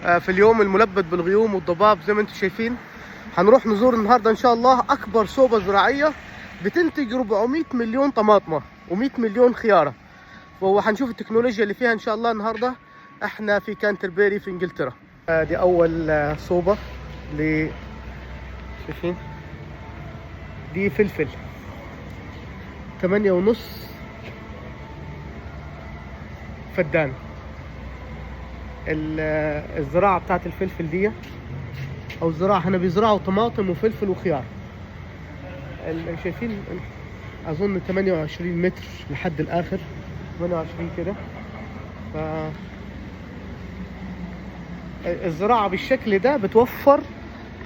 في اليوم الملبد بالغيوم والضباب زي ما انتم شايفين. هنروح نزور النهارده ان شاء الله اكبر صوبة زراعية بتنتج 400 مليون طماطمة و100 مليون خيارة، وهنشوف التكنولوجيا اللي فيها ان شاء الله النهارده. احنا في كانتربري في انجلترا. دي اول صوبة شايفين دي فلفل 8.5 فدان. الزراعة بتاعت الفلفل دي او الزراعة هنا بيزرعوا طماطم وفلفل وخيار. شايفين اظن 28 متر لحد الاخر، 28 كده. الزراعة بالشكل ده بتوفر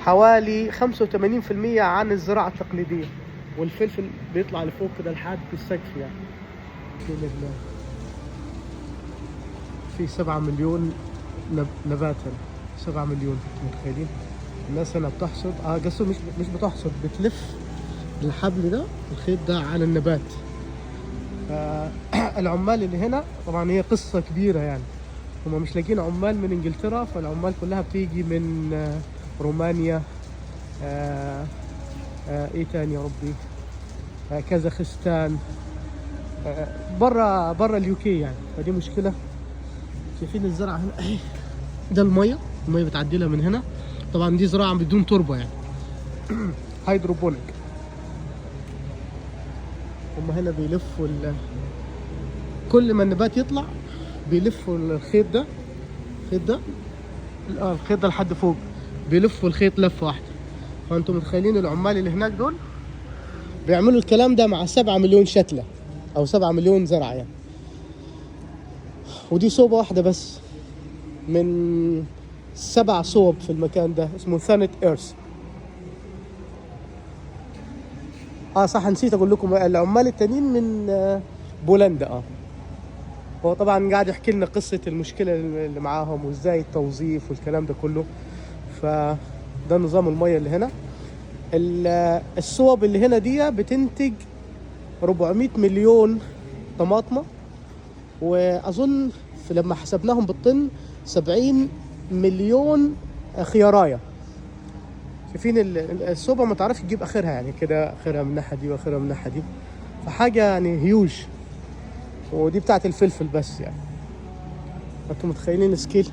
حوالي 85% عن الزراعة التقليدية، والفلفل بيطلع لفوق كده لحد السقف يعني. في 7 مليون نبات هنا، 7 مليون. متخيلين الناس هنا بتحصد قصدي مش بتحصد، بتلف الحبل ده الخيط ده على النبات. العمال اللي هنا طبعا هي قصة كبيرة يعني، هم مش لاقيين عمال من انجلترا، فالعمال كلها بتيجي من رومانيا، ايه تاني يا ربي، كازاخستان، برا اليوكي يعني. فدي مشكلة. شايفين الزرع هنا ده المية بتعدي لها من هنا. طبعا دي زراعة بدون تربة يعني هيدروبونيك. هم هنا بيلفوا كل ما النبات يطلع بيلفوا الخيط ده الخيط ده لحد فوق، بيلفوا الخيط لفة واحدة. فانتم متخيلين العمال اللي هناك دول بيعملوا الكلام ده مع 7 مليون شتلة او 7 مليون زرعة يعني. ودي صوبة واحدة بس من 7 صوب في المكان ده، اسمه ثانت ايرث. صح، نسيت اقول لكم العمال التانيين من بولندا. هو طبعا قاعد يحكي لنا قصة المشكلة اللي معاهم وازاي التوظيف والكلام ده كله. فده نظام المية اللي هنا. الصوب اللي هنا دي بتنتج 400 مليون طماطمة، واظن لما حسبناهم بالطن 70 مليون خيارايه. شايفين الصوبة ما تعرفش تجيب اخرها يعني، كده اخرها من الناحية دي واخرها من الناحية دي، فحاجة يعني هيوج. ودي بتاعت الفلفل بس يعني. انتم متخيلين السكيل.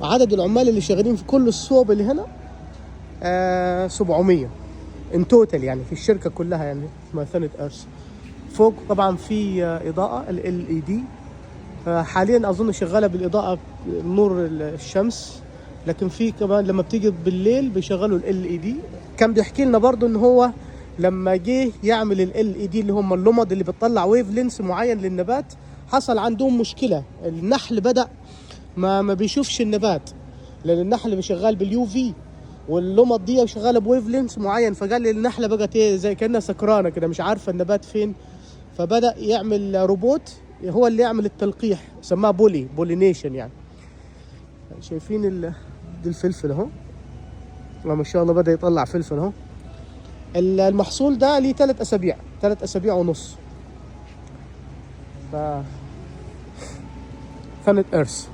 عدد العمال اللي شغالين في كل الصوب اللي هنا 700 ان توتال يعني، في الشركة كلها يعني، اسمها ثانت ايرث. فوق طبعا في اضاءة LED، حاليا اظن شغالة بالاضاءة نور الشمس، لكن في كمان لما بتيجي بالليل بيشغلوا LED. كان بيحكي لنا برضو ان هو لما جه يعمل LED اللي هم اللمض اللي بتطلع ويف لينس معين للنبات، حصل عندهم مشكلة. النحل بدأ ما بيشوفش النبات، لان النحل بيشغال باليو في، واللمض دي شغاله بويف لينس معين. فقال لي النحله بقت زي كانها سكرانه كده، مش عارفه النبات فين. فبدأ يعمل روبوت هو اللي يعمل التلقيح، سماه بولينيشن يعني. شايفين الفلفل اهو، ما شاء الله بدأ يطلع فلفل اهو. المحصول ده ليه 3 أسابيع ونص. ثانت ايرث.